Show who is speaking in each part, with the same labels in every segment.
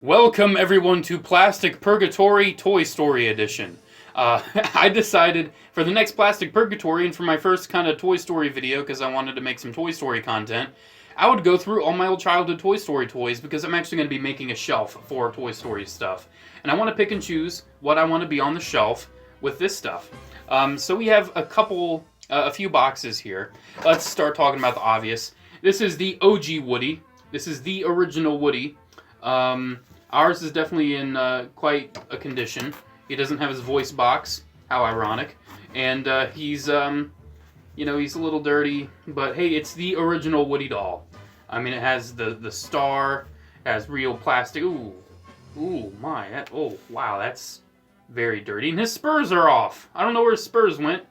Speaker 1: Welcome everyone to Plastic Purgatory Toy Story Edition. I decided for the next Plastic Purgatory and for my first kind of Toy Story video, because I wanted to make some Toy Story content, I would go through all my old childhood Toy Story toys because I'm actually going to be making a shelf for Toy Story stuff. And I want to pick and choose what I want to be on the shelf with this stuff. So we have a few boxes here. Let's start talking about the obvious. This is the OG Woody. This is the original Woody. Ours is definitely in quite a condition. He doesn't have his voice box. How ironic. And he's a little dirty. But hey, it's the original Woody doll. I mean, it has the star. It has real plastic. Ooh, my. Wow, that's very dirty. And his spurs are off. I don't know where his spurs went.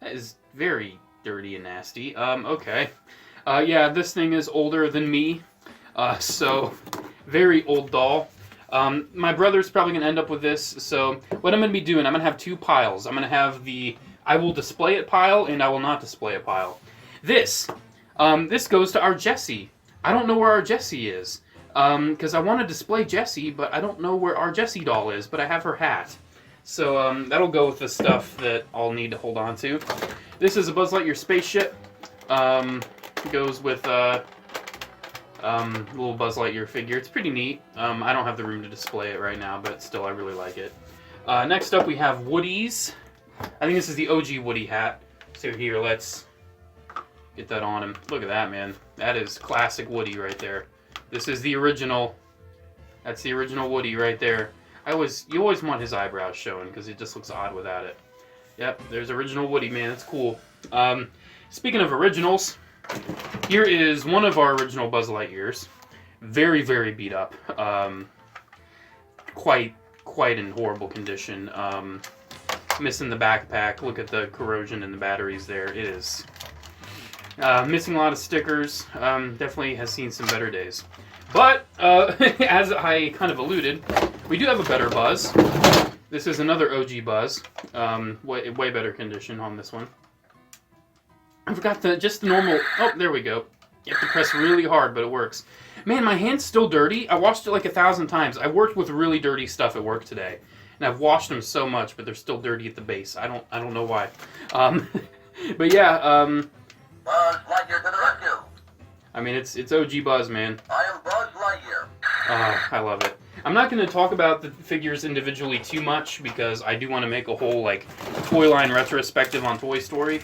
Speaker 1: That is very dirty and nasty. Okay. Yeah, this thing is older than me. So, very old doll. My brother's probably going to end up with this, so what I'm going to be doing, I'm going to have two piles. I'm going to have the I will display it pile and I will not display it pile. This goes to our Jessie. I don't know where our Jessie is, because I want to display Jessie, but I don't know where our Jessie doll is, but I have her hat. So that'll go with the stuff that I'll need to hold on to. This is a Buzz Lightyear spaceship. Goes with little Buzz Lightyear figure. It's pretty neat. I don't have the room to display it right now, but still, I really like it. Next up, we have Woodies. I think this is the OG Woody hat. So here, let's get that on him. Look at that, man. That is classic Woody right there. This is the original. That's the original Woody right there. You always want his eyebrows showing because it just looks odd without it. Yep, there's original Woody, man. That's cool. Speaking of originals, here is one of our original Buzz Lightyears. Very, very beat up. Quite in horrible condition. Missing the backpack. Look at the corrosion in the batteries there. It is missing a lot of stickers. Definitely has seen some better days. But, as I kind of alluded, we do have a better Buzz. This is another OG Buzz. Way better condition on this one. I forgot just the normal. Oh, there we go. You have to press really hard, but it works. Man, my hand's still dirty. I washed it like 1,000 times. I worked with really dirty stuff at work today, and I've washed them so much, but they're still dirty at the base. I don't know why. But yeah.
Speaker 2: Buzz Lightyear to the rescue.
Speaker 1: I mean, it's OG Buzz, man.
Speaker 2: I am Buzz Lightyear.
Speaker 1: I love it. I'm not going to talk about the figures individually too much because I do want to make a whole toy line retrospective on Toy Story.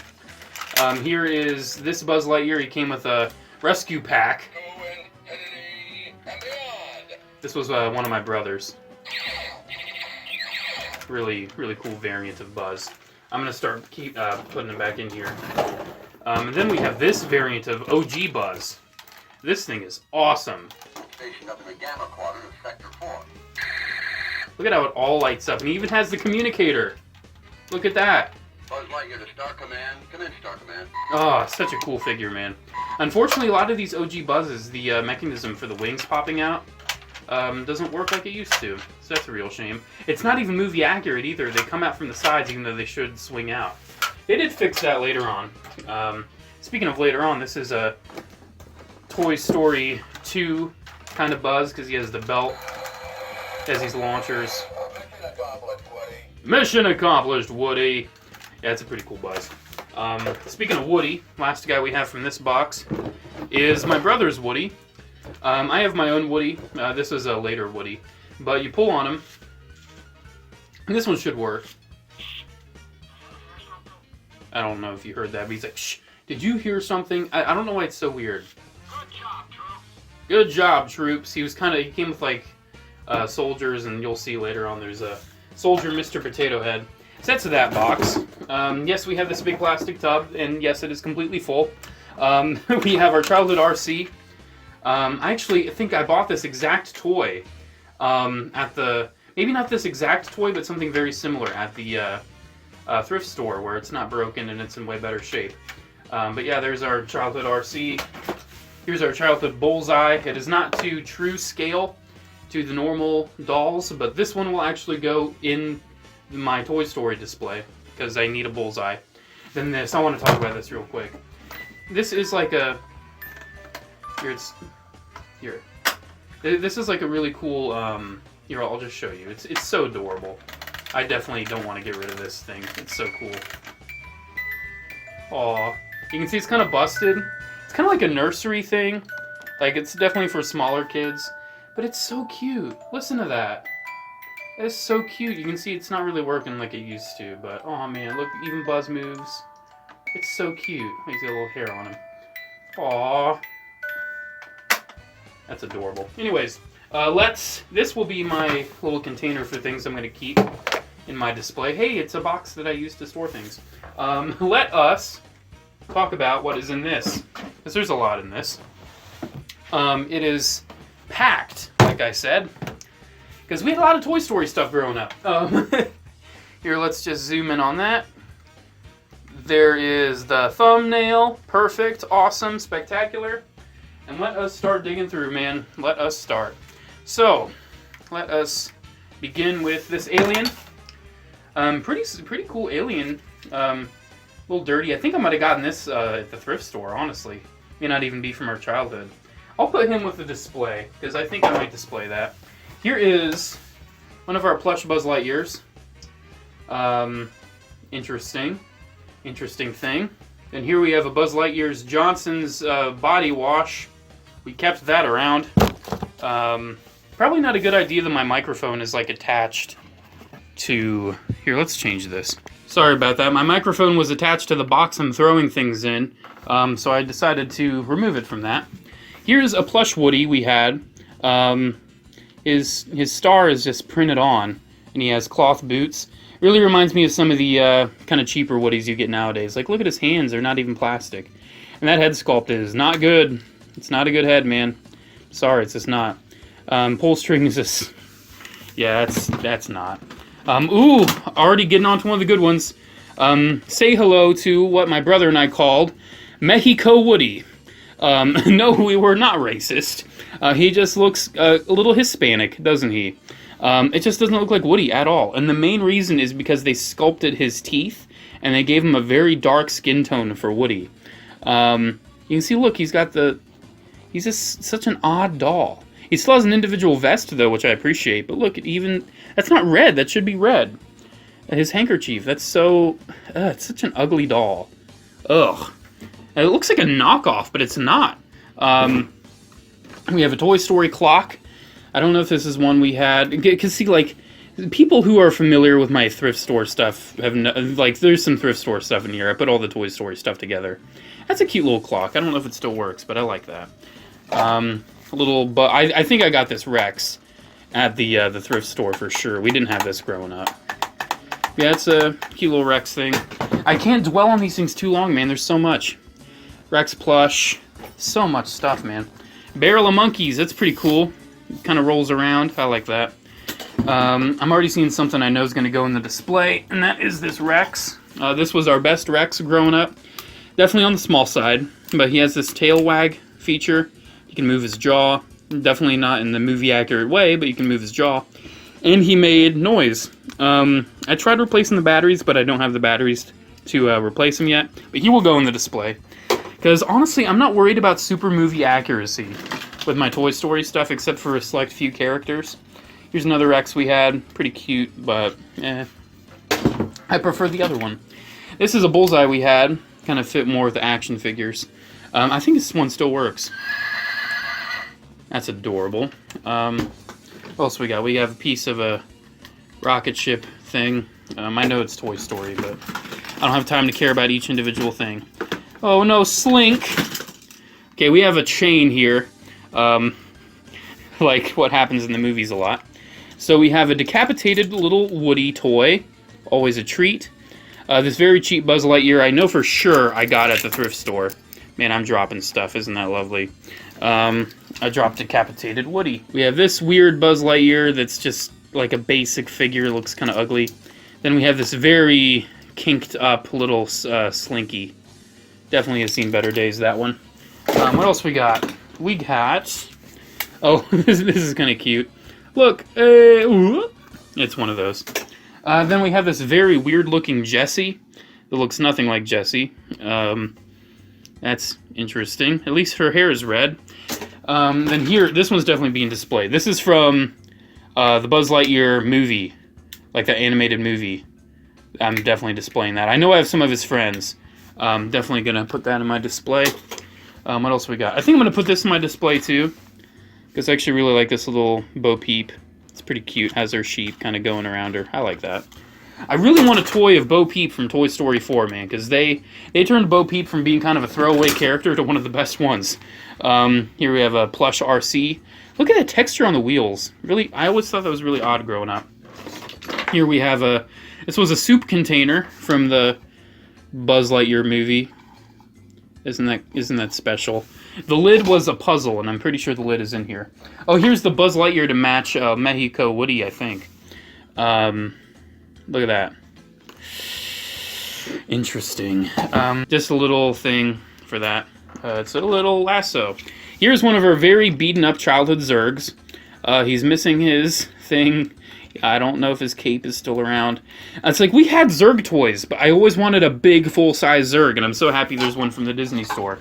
Speaker 1: Here is this Buzz Lightyear. He came with a rescue pack. This was one of my brothers. Really, really cool variant of Buzz. I'm going to keep putting him back in here. And then we have this variant of OG Buzz. This thing is awesome.
Speaker 2: Station up in the Gamma Quadrant of Sector 4.
Speaker 1: Look at how it all lights up. And he even has the communicator. Look at that.
Speaker 2: Buzz Lightyear to Star Command. Come in, Star Command.
Speaker 1: Oh, such a cool figure, man. Unfortunately, a lot of these OG Buzzes, the mechanism for the wings popping out, doesn't work like it used to. So that's a real shame. It's not even movie accurate either. They come out from the sides even though they should swing out. They did fix that later on. Speaking of later on, this is a Toy Story 2 kind of Buzz because he has the belt, has these launchers. Mission accomplished, Woody. Yeah, it's a pretty cool Buzz. Speaking of Woody, last guy we have from this box is my brother's Woody. I have my own Woody. This is a later Woody. But you pull on him, and this one should work. I don't know if you heard that, but he's like, shh, did you hear something? I don't know why it's so weird.
Speaker 2: Good job, troops.
Speaker 1: Good job, troops. He came with soldiers, and you'll see later on there's a soldier Mr. Potato Head. So that's that box. Yes, we have this big plastic tub, and yes, it is completely full. We have our childhood RC. I actually think I bought this exact toy maybe not this exact toy, but something very similar at the thrift store where it's not broken and it's in way better shape. But yeah, there's our childhood RC. Here's our childhood Bullseye. It is not to true scale to the normal dolls, but this one will actually go in my Toy Story display because I need a Bullseye. Then this, I want to talk about this real quick. This is like a... Here. This is like a really cool, here, I'll just show you. It's so adorable. I definitely don't want to get rid of this thing. It's so cool. Aw. You can see it's kind of busted. It's kind of like a nursery thing. Like, it's definitely for smaller kids. But it's so cute. Listen to that. It's so cute. You can see it's not really working like it used to, but oh man, look, even Buzz moves. It's so cute. He's got a little hair on him. Aww. That's adorable. Anyways, this will be my little container for things I'm going to keep in my display. Hey, it's a box that I use to store things. Let us talk about what is in this, because there's a lot in this. It is packed, like I said, because we had a lot of Toy Story stuff growing up. Here, let's just zoom in on that. There is the thumbnail. Perfect, awesome, spectacular. And let us start digging through, man. Let us start. So, let us begin with this alien. Pretty cool alien. A little dirty. I think I might have gotten this at the thrift store, honestly. May not even be from our childhood. I'll put him with the display, because I think I might display that. Here is one of our plush Buzz Lightyears. Interesting thing. And here we have a Buzz Lightyear's Johnson's body wash. We kept that around. Probably not a good idea that my microphone is like attached to... Here, let's change this. Sorry about that. My microphone was attached to the box I'm throwing things in, so I decided to remove it from that. Here's a plush Woody we had. His star is just printed on, and he has cloth boots. Really reminds me of some of the kind of cheaper Woodies you get nowadays. Like, look at his hands, they're not even plastic. And that head sculpt is not good. It's not a good head, man. Sorry, it's just not. Pull string is just... Yeah, that's not. Ooh, already getting on to one of the good ones. Say hello to what my brother and I called Mexico Woody. No, we were not racist. He just looks a little Hispanic, doesn't he? It just doesn't look like Woody at all. And the main reason is because they sculpted his teeth, and they gave him a very dark skin tone for Woody. You can see, look, he's just such an odd doll. He still has an individual vest, though, which I appreciate. But look, that's not red. That should be red. His handkerchief, that's so... it's such an ugly doll. Ugh. It looks like a knockoff, but it's not. We have a Toy Story clock. I don't know if this is one we had. Because, see, like, people who are familiar with my thrift store stuff have... there's some thrift store stuff in here. I put all the Toy Story stuff together. That's a cute little clock. I don't know if it still works, but I like that. But I think I got this Rex at the thrift store for sure. We didn't have this growing up. Yeah, it's a cute little Rex thing. I can't dwell on these things too long, man. There's so much. Rex plush. So much stuff, man. Barrel of Monkeys. That's pretty cool. It kind of rolls around. I like that. I'm already seeing something I know is going to go in the display, and that is this Rex. This was our best Rex growing up. Definitely on the small side, but he has this tail wag feature. He can move his jaw. Definitely not in the movie-accurate way, but you can move his jaw. And he made noise. I tried replacing the batteries, but I don't have the batteries to replace them yet. But he will go in the display. Because, honestly, I'm not worried about super movie accuracy with my Toy Story stuff, except for a select few characters. Here's another Rex we had. Pretty cute, but, I prefer the other one. This is a Bullseye we had. Kind of fit more with the action figures. I think this one still works. That's adorable. What else we got? We have a piece of a rocket ship thing. I know it's Toy Story, but I don't have time to care about each individual thing. Oh no, Slink! Okay, we have a chain here. Like what happens in the movies a lot. So we have a decapitated little Woody toy. Always a treat. This very cheap Buzz Lightyear, I know for sure I got at the thrift store. Man, I'm dropping stuff. Isn't that lovely? I dropped decapitated Woody. We have this weird Buzz Lightyear that's just like a basic figure. It looks kind of ugly. Then we have this very kinked up little Slinky. Definitely has seen better days, that one. What else we got? We got... Oh, this is kind of cute. Look. It's one of those. Then we have this very weird-looking Jessie. That looks nothing like Jessie. That's interesting. At least her hair is red. Then here, this one's definitely being displayed. This is from the Buzz Lightyear movie, like the animated movie. I'm definitely displaying that. I know I have some of his friends. Definitely gonna put that in my display. What else we got? I think I'm gonna put this in my display too, because I actually really like this little Bo Peep. It's pretty cute. Has her sheep kind of going around her. I like that. I really want a toy of Bo Peep from Toy Story 4, man, because they turned Bo Peep from being kind of a throwaway character to one of the best ones. Here we have a plush RC. Look at the texture on the wheels. Really, I always thought that was really odd growing up. Here we have this was a soup container from the Buzz Lightyear movie. Isn't that special? The lid was a puzzle, and I'm pretty sure the lid is in here. Oh, here's the Buzz Lightyear to match Mexico Woody, I think. Look at that. Interesting. Just a little thing for that. It's a little lasso. Here's one of our very beaten up childhood Zurgs. He's missing his thing. I don't know if his cape is still around. It's like, we had Zurg toys, but I always wanted a big full-size Zurg, and I'm so happy there's one from the Disney store.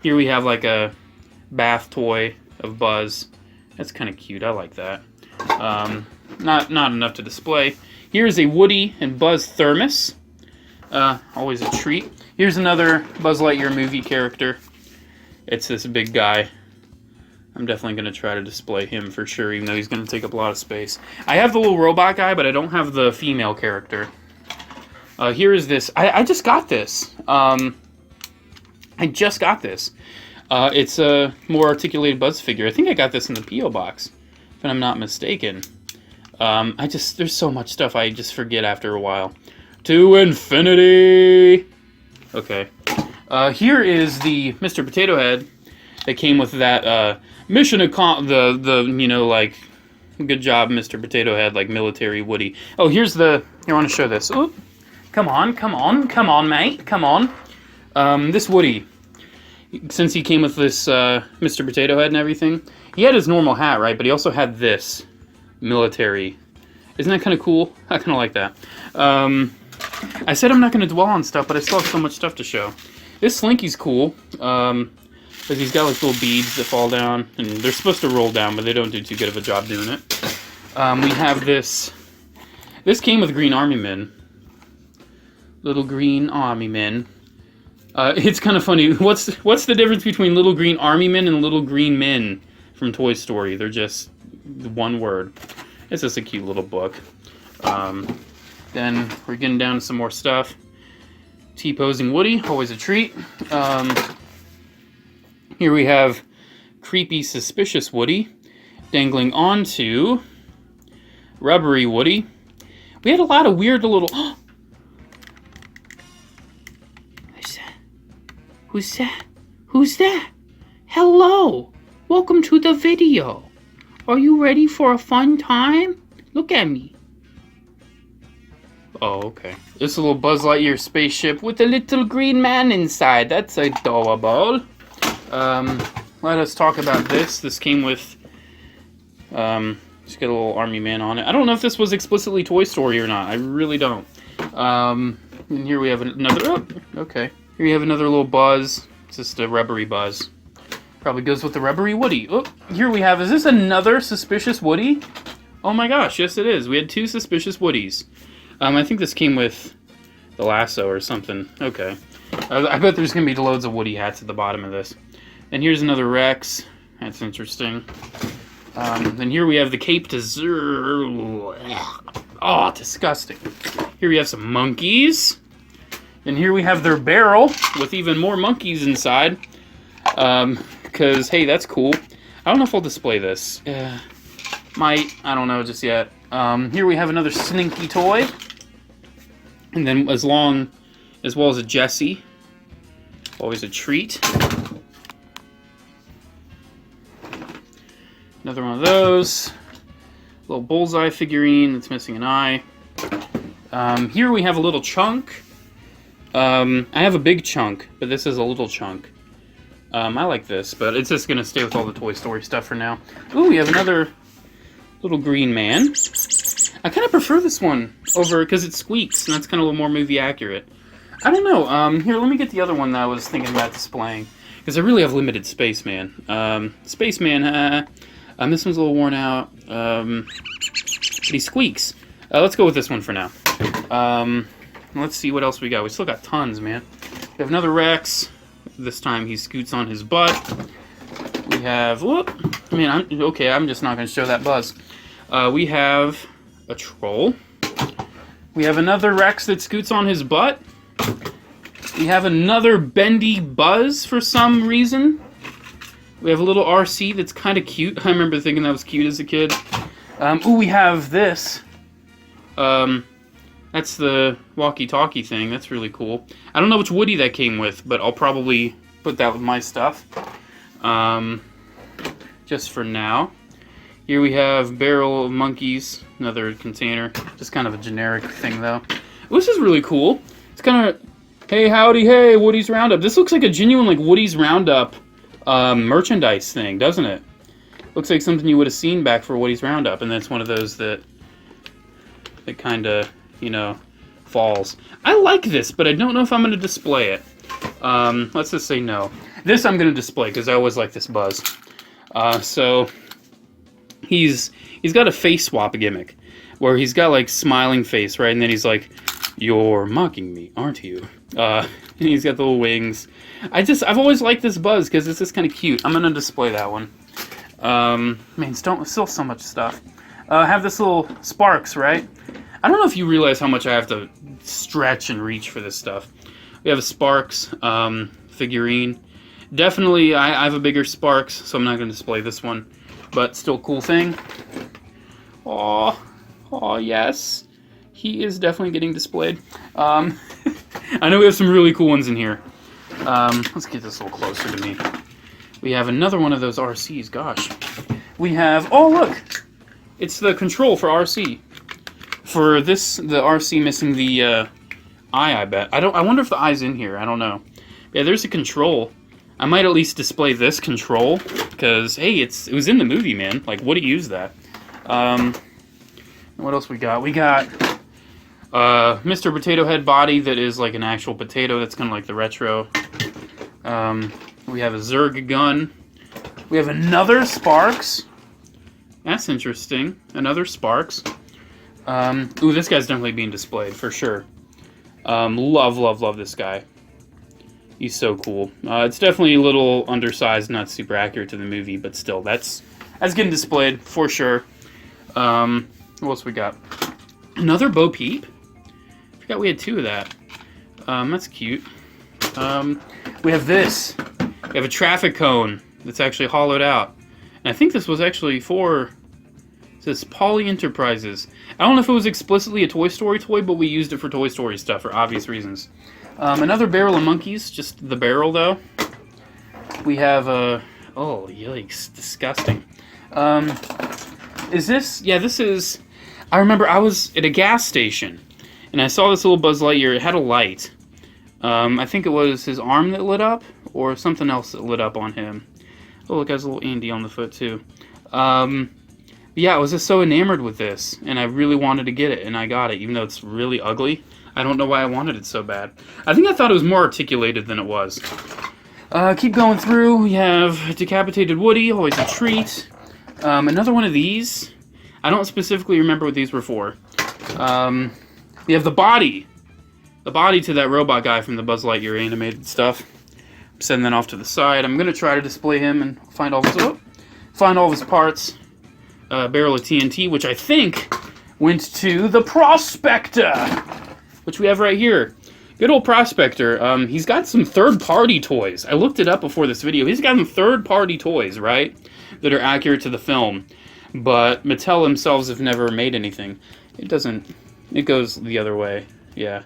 Speaker 1: Here we have like a bath toy of Buzz. That's kind of cute. I like that. Not enough to display. Here's a Woody and Buzz thermos. Always a treat. Here's another Buzz Lightyear movie character. It's this big guy. I'm definitely going to try to display him for sure, even though he's going to take up a lot of space. I have the little robot guy, but I don't have the female character. Here is this. I just got this. I just got this. It's a more articulated Buzz figure. I think I got this in the P.O. box, if I'm not mistaken. There's so much stuff I just forget after a while. To infinity! Okay. Here is the Mr. Potato Head that came with that, mission you know, like, good job, Mr. Potato Head, like, military Woody. Oh, here's I want to show this. Oh, come on, mate, come on. This Woody, since he came with this, Mr. Potato Head and everything, he had his normal hat, right, but he also had this military. Isn't that kind of cool? I kind of like that. I said I'm not going to dwell on stuff, but I still have so much stuff to show. This Slinky's cool, because he's got like little beads that fall down, and they're supposed to roll down, but they don't do too good of a job doing it. We have this. This came with Green Army Men. Little Green Army Men. It's kind of funny. What's the difference between Little Green Army Men and Little Green Men from Toy Story? They're just one word. It's just a cute little book. Then we're getting down to some more stuff. T-posing Woody, always a treat. Here we have creepy, suspicious Woody dangling onto rubbery Woody. We had a lot of weird little... Who's that? Who's that? Who's that? Hello! Welcome to the video. Are you ready for a fun time? Look at me. Oh, okay. This is a little Buzz Lightyear spaceship with a little green man inside. That's adorable. Let us talk about this. This came with, just got a little army man on it. I don't know if this was explicitly Toy Story or not. I really don't. And here we have another, oh, okay. Here you have another little Buzz. It's just a rubbery Buzz. Probably goes with the rubbery Woody. Oh, here we have, is this another suspicious Woody? Oh my gosh, yes it is. We had two suspicious Woodies. I think this came with the lasso or something. Okay. I bet there's going to be loads of Woody hats at the bottom of this. And here's another Rex. That's interesting. Then here we have the Cape to Oh, disgusting. Here we have some monkeys. And here we have their barrel with even more monkeys inside. Because, hey, that's cool. I don't know if I'll display this. Might. I don't know just yet. Here we have another Slinky toy. And then as well as a Jessie. Always a treat. Another one of those. Little bullseye figurine that's missing an eye. Here we have a little chunk. I have a big chunk, but this is a little chunk. I like this, but it's just going to stay with all the Toy Story stuff for now. Ooh, we have another little green man. I kind of prefer this one over, because it squeaks, and that's kind of a little more movie accurate. I don't know. Here, let me get the other one that I was thinking about displaying. Because I really have limited space, man. Spaceman, this one's a little worn out. But he squeaks. Let's go with this one for now. Let's see what else we got. We still got tons, man. We have another Rex. This time he scoots on his butt. We have... Whoop! I'm just not going to show that buzz. We have a troll. We have another Rex that scoots on his butt. We have another bendy Buzz for some reason. We have a little RC that's kind of cute. I remember thinking that was cute as a kid. We have this. That's the walkie-talkie thing. That's really cool. I don't know which Woody that came with, but I'll probably put that with my stuff. Just for now. Here we have Barrel of Monkeys. Another container. Just kind of a generic thing, though. This is really cool. It's kind of... Hey, howdy, hey, Woody's Roundup. This looks like a genuine, like, Woody's Roundup merchandise thing, doesn't it? Looks like something you would have seen back for Woody's Roundup, and that's one of those that kind of, you know, falls. I like this, but I don't know if I'm going to display it. Let's just say no. This I'm going to display, because I always like this Buzz. So, he's got a face swap gimmick, where he's got, like, smiling face, right? And then he's like, "You're mocking me, aren't you?" And he's got the little wings. I've always liked this Buzz because it's just kind of cute. I'm gonna display that one. Man, still so much stuff. I have this little Sparks, right? I don't know if you realize how much I have to stretch and reach for this stuff. We have a Sparks figurine. Definitely, I have a bigger Sparks, so I'm not gonna display this one. But still, cool thing. Oh yes. He is definitely getting displayed. I know we have some really cool ones in here. Let's get this a little closer to me. We have another one of those RCs. Gosh. We have... Oh, look! It's the control for RC. For this, the RC missing the eye, I bet. I wonder if the eye's in here. I don't know. Yeah, there's a control. I might at least display this control. Because, hey, it was in the movie, man. Like, Woody used that. What else we got? We got... Mr. Potato Head body that is like an actual potato. That's kind of like the retro. We have a Zerg gun. We have another Sparks. That's interesting. Another Sparks. Ooh, this guy's definitely being displayed for sure. Love this guy. He's so cool. It's definitely a little undersized, not super accurate to the movie, but still, that's getting displayed for sure. What else we got? Another Bo Peep. Forgot we had two of that. That's cute. We have this. We have a traffic cone that's actually hollowed out. And I think this was actually for... It says Poly Enterprises. I don't know if it was explicitly a Toy Story toy, but we used it for Toy Story stuff for obvious reasons. Another Barrel of Monkeys, just the barrel though. We have a... Oh, yikes. Disgusting. Is this... Yeah, this is... I remember I was at a gas station, and I saw this little Buzz Lightyear. It had a light. I think it was his arm that lit up, or something else that lit up on him. Oh, look, it has a little Andy on the foot, too. Yeah, I was just so enamored with this, and I really wanted to get it, and I got it, even though it's really ugly. I don't know why I wanted it so bad. I think I thought it was more articulated than it was. Keep going through. We have Decapitated Woody, always a treat. Another one of these. I don't specifically remember what these were for. We have the body. The body to that robot guy from the Buzz Lightyear animated stuff. I'm setting that off to the side. I'm going to try to display him and find all of his parts. Barrel of TNT, which I think went to the Prospector, which we have right here. Good old Prospector. He's got some third-party toys. I looked it up before this video. He's got some third-party toys, right, that are accurate to the film. But Mattel themselves have never made anything. It doesn't... It goes the other way. Yeah.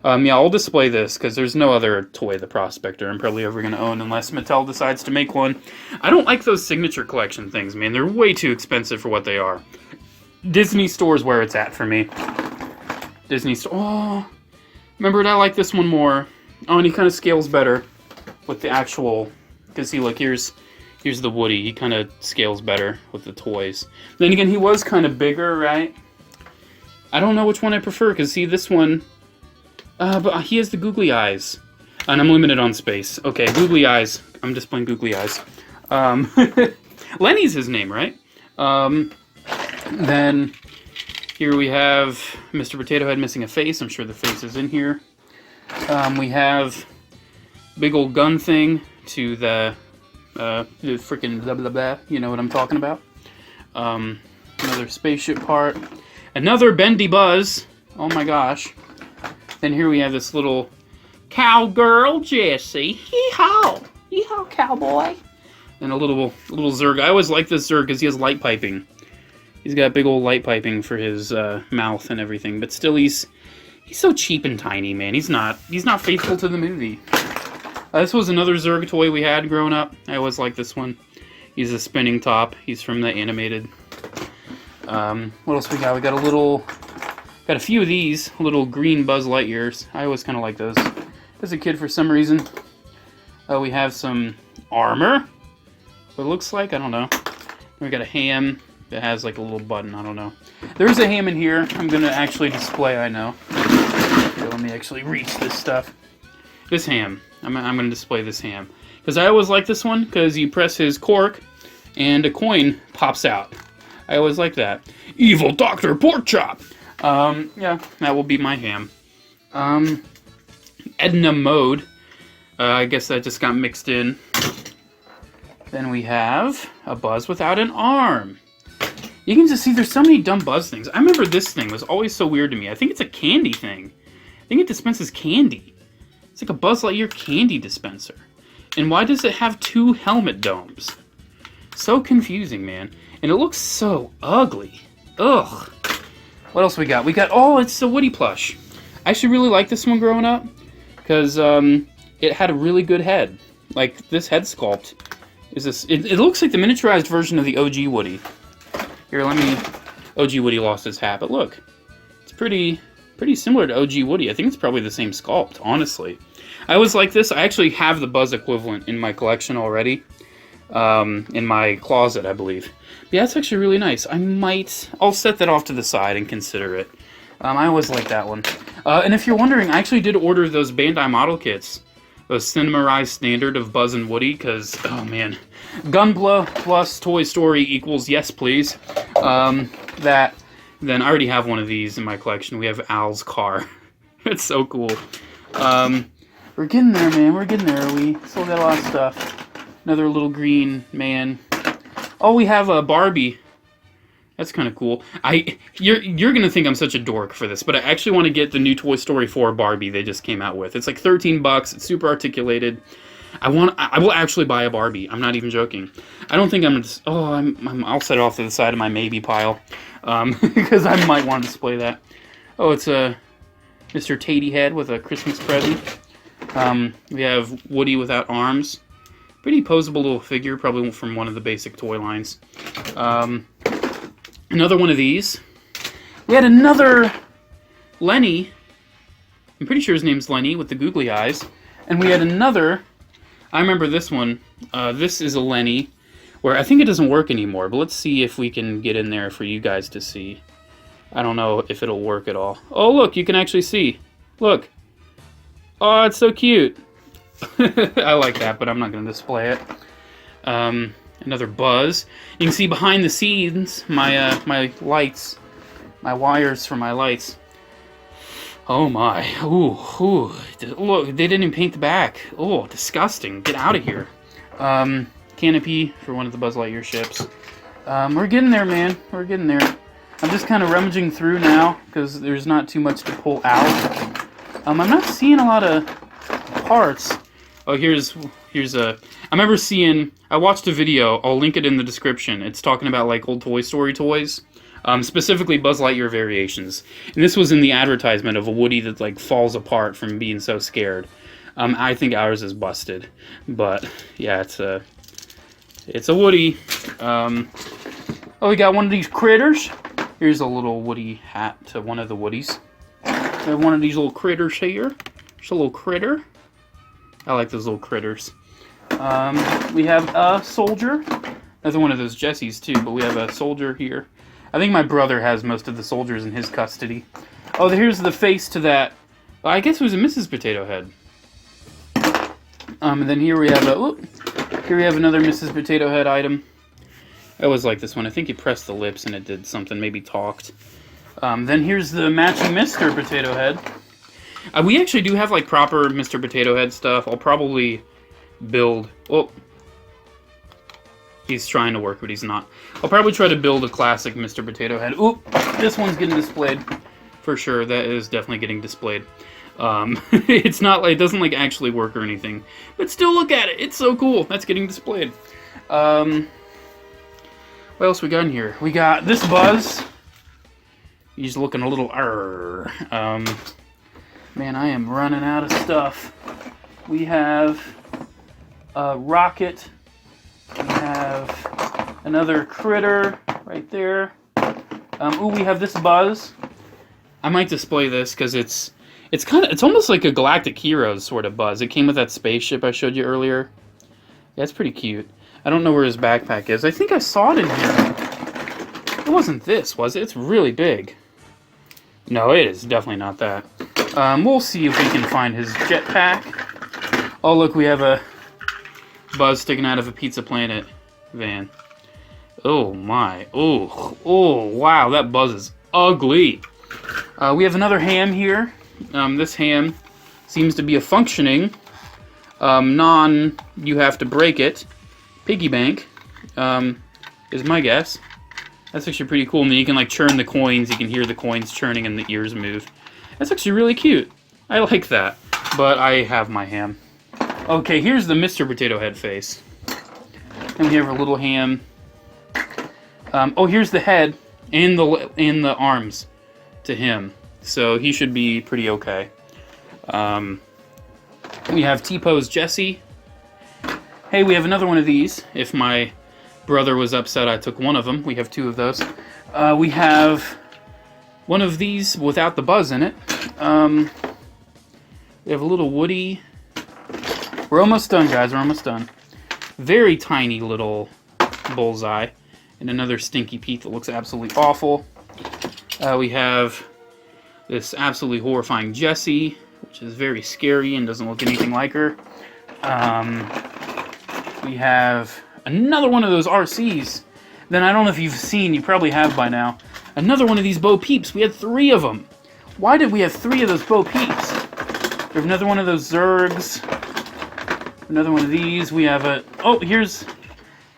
Speaker 1: Yeah, I'll display this, because there's no other toy the Prospector I'm probably ever going to own unless Mattel decides to make one. I don't like those signature collection things, man. They're way too expensive for what they are. Disney Store's where it's at for me. Disney Store... Oh! Remember, I like this one more. Oh, and he kind of scales better with the actual... Because, see, look, here's the Woody. He kind of scales better with the toys. Then again, he was kind of bigger, right? I don't know which one I prefer, because, see, this one... but he has the googly eyes. And I'm limited on space. Okay, googly eyes. I'm displaying googly eyes. Lenny's his name, right? Then here we have Mr. Potato Head missing a face. I'm sure the face is in here. We have big old gun thing to the freaking blah blah blah. You know what I'm talking about. Another spaceship part. Another bendy Buzz. Oh my gosh. Then here we have this little cowgirl Jessie. Hee-haw! Hee-haw, cowboy! And a little Zerg. I always like this Zerg because he has light piping. He's got big old light piping for his mouth and everything. But still, he's so cheap and tiny, man. He's not faithful to the movie. This was another Zerg toy we had growing up. I always liked this one. He's a spinning top. He's from the animated. What else we got? We got a few of these little green Buzz Lightyears. I always kind of like those as a kid for some reason. We have some armor. What it looks like, I don't know. We got a ham that has like a little button. I don't know. There's a ham in here. I'm gonna actually display. I know. Okay, let me actually reach this stuff. This ham. I'm gonna display this ham because I always like this one because you press his cork and a coin pops out. I always like that. Evil Dr. Porkchop! Yeah, that will be my ham. Edna Mode. I guess that just got mixed in. Then we have a Buzz without an arm. You can just see there's so many dumb Buzz things. I remember this thing was always so weird to me. I think it's a candy thing. I think it dispenses candy. It's like a Buzz Lightyear candy dispenser. And why does it have 2 helmet domes? So confusing, man. And it looks so ugly. Ugh. What else we got? We got, oh, it's a Woody plush. I actually really liked this one growing up because it had a really good head. Like, this head sculpt is this. It looks like the miniaturized version of the OG Woody. Here, OG Woody lost his hat, but look. It's pretty similar to OG Woody. I think it's probably the same sculpt, honestly. I always like this. I actually have the Buzz equivalent in my collection already. In my closet, I believe. But yeah, it's actually really nice. I'll set that off to the side and consider it. I always like that one. And if you're wondering, I actually did order those Bandai model kits. Those Cinemarized Standard of Buzz and Woody, because, oh man. Gunpla plus Toy Story equals yes, please. Then I already have one of these in my collection. We have Al's car. It's so cool. We're getting there, man. We're getting there. We still got a lot of stuff. Another little green man. Oh, we have a Barbie. That's kind of cool. You're gonna think I'm such a dork for this, but I actually want to get the new Toy Story 4 Barbie they just came out with. It's like $13. It's super articulated. I will actually buy a Barbie. I'm not even joking. I don't think I'm just. Oh, I'll set it off to the side of my maybe pile, because I might want to display that. Oh, it's a Mr. Tatey head with a Christmas present. We have Woody without arms. Pretty posable little figure, probably from one of the basic toy lines. Another one of these. We had another Lenny. I'm pretty sure his name's Lenny with the googly eyes. And we had another. I remember this one. This is a Lenny, where I think it doesn't work anymore. But let's see if we can get in there for you guys to see. I don't know if it'll work at all. Oh, look, you can actually see. Look. Oh, it's so cute. I like that, but I'm not going to display it. Another Buzz. You can see behind the scenes my lights, my wires for my lights. Oh my! Ooh! Look, they didn't even paint the back. Oh, disgusting! Get out of here. Canopy for one of the Buzz Lightyear ships. We're getting there, man. We're getting there. I'm just kind of rummaging through now because there's not too much to pull out. I'm not seeing a lot of parts. Oh, here's a. I remember seeing. I watched a video. I'll link it in the description. It's talking about like old Toy Story toys, specifically Buzz Lightyear variations. And this was in the advertisement of a Woody that like falls apart from being so scared. I think ours is busted, but yeah, it's a Woody. Oh, we got one of these critters. Here's a little Woody hat to one of the Woodies. We have one of these little critters here. Just a little critter. I like those little critters. We have a soldier. Another one of those Jessies too, but we have a soldier here. I think my brother has most of the soldiers in his custody. Oh, here's the face to that. I guess it was a Mrs. Potato Head. And then here we have a Here we have another Mrs. Potato Head item. I always like this one. I think you pressed the lips and it did something, maybe talked. Then here's the matching Mr. Potato Head. We actually do have like proper Mr. Potato Head stuff. I'll probably build... Oh, he's trying to work, but he's not. I'll probably try to build a classic Mr. Potato Head. Oop, this one's getting displayed. For sure, that is definitely getting displayed. It's not like, it doesn't like actually work or anything. But still look at it, it's so cool. That's getting displayed. What else we got in here? We got this Buzz. He's looking a little man, I am running out of stuff. We have a Rocket. We have another Critter right there. Ooh, we have this Buzz. I might display this because it's almost like a Galactic Heroes sort of Buzz. It came with that spaceship I showed you earlier. Yeah, it's pretty cute. I don't know where his backpack is. I think I saw it in here. It wasn't this, was it? It's really big. No, it is definitely not that. We'll see if we can find his jetpack. Oh, look, we have a Buzz sticking out of a Pizza Planet van. Oh, my. Oh, wow, that Buzz is ugly. We have another ham here. This ham seems to be a functioning, you have to break it, piggy bank, is my guess. That's actually pretty cool. And then you can like churn the coins. You can hear the coins churning and the ears move. That's actually really cute. I like that. But I have my ham. Okay, here's the Mr. Potato Head face. And we have our little ham. Oh, here's the head and the arms to him. So he should be pretty okay. We have T-Pose Jesse. Hey, we have another one of these. If my brother was upset I took one of them. We have two of those. We have one of these without the Buzz in it. We have a little Woody. We're almost done, guys. We're almost done. Very tiny little Bullseye. And another Stinky Pete that looks absolutely awful. We have this absolutely horrifying Jessie, which is very scary and doesn't look anything like her. We have another one of those RCs. Then I don't know if you've seen, you probably have by now. Another one of these Bo Peeps. We had 3 of them. Why did we have 3 of those Bo Peeps? We have another one of those Zergs. Another one of these. We have a... Oh, here's...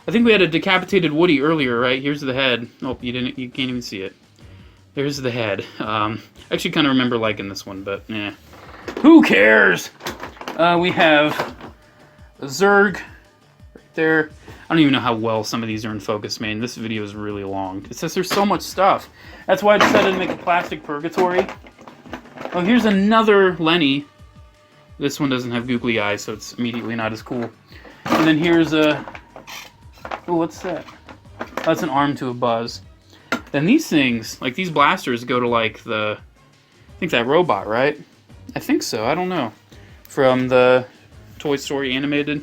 Speaker 1: I think we had a decapitated Woody earlier, right? Here's the head. Oh, you can't even see it. There's the head. I actually kind of remember liking this one, but eh. Who cares? We have a Zerg right there. I don't even know how well some of these are in focus, man. This video is really long. It says there's so much stuff. That's why I decided to make a plastic Purgatory. Oh, here's another Lenny. This one doesn't have googly eyes, so it's immediately not as cool. And then here's a... Oh, what's that? That's an arm to a Buzz. Then these things, like these blasters, go to like the... I think that robot, right? I think so, I don't know. From the Toy Story animated.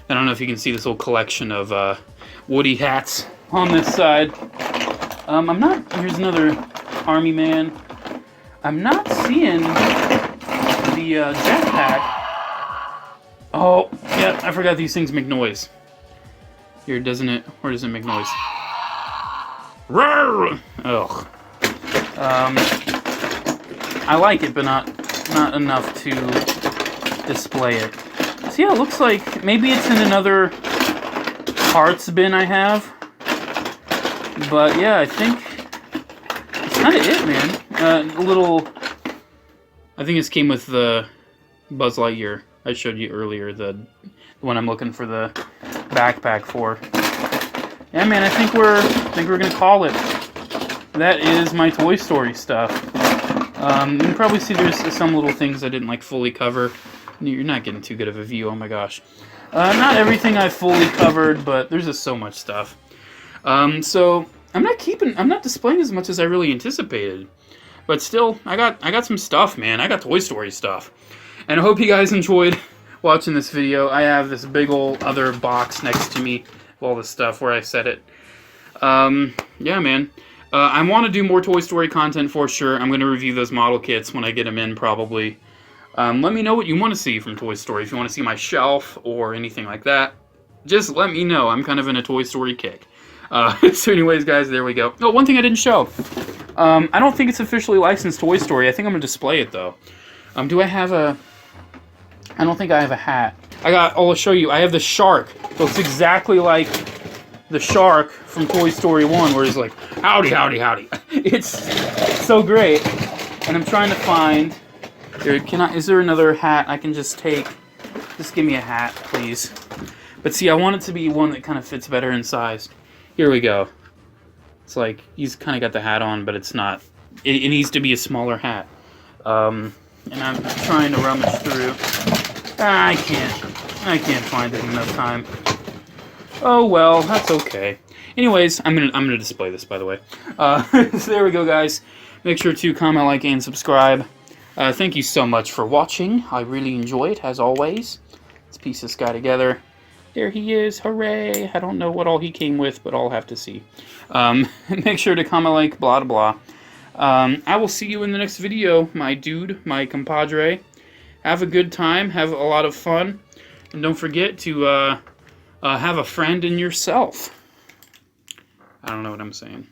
Speaker 1: I don't know if you can see this little collection of Woody hats on this side. I'm not... Here's another Army Man. I'm not seeing the jetpack. Oh, yeah, I forgot these things make noise. Here, doesn't it? Or does it make noise? Roar! Ugh. I like it, but not enough to display it. So yeah, it looks like maybe it's in another parts bin I have. But yeah, I think it's kind of it, man. A little... I think this came with the Buzz Lightyear I showed you earlier, the one I'm looking for the backpack for. Yeah, man, I think we're gonna call it. That is my Toy Story stuff. You can probably see there's some little things I didn't like fully cover. You're not getting too good of a view. Oh my gosh. Not everything I fully covered, but there's just so much stuff. So I'm not displaying as much as I really anticipated. But still, I got some stuff, man. I got Toy Story stuff. And I hope you guys enjoyed watching this video. I have this big old other box next to me of all this stuff where I set it. Yeah, man. I want to do more Toy Story content for sure. I'm going to review those model kits when I get them in, probably. Let me know what you want to see from Toy Story. If you want to see my shelf or anything like that. just let me know. I'm kind of in a Toy Story kick. So anyways, guys, there we go. Oh, one thing I didn't show. I don't think it's officially licensed Toy Story. I think I'm going to display it, though. Do I have a... I don't think I have a hat. I'll show you. I have the shark. Looks exactly like the shark from Toy Story 1, where he's like, howdy, howdy, howdy. It's so great. And I'm trying to find... Is there another hat I can just take? Just give me a hat, please. But see, I want it to be one that kind of fits better in size. Here we go. It's like, he's kind of got the hat on, but it's not. It needs to be a smaller hat. And I'm trying to rummage through. I can't find it in enough time. Oh well, that's okay. Anyways, I'm gonna display this, by the way. So there we go, guys. Make sure to comment, like, and subscribe. Thank you so much for watching. I really enjoy it, as always. Let's piece this guy together. There he is, hooray! I don't know what all he came with, but I'll have to see. Make sure to comment, like, blah, blah, blah. I will see you in the next video, my dude, my compadre. Have a good time, have a lot of fun, and don't forget to have a friend in yourself. I don't know what I'm saying.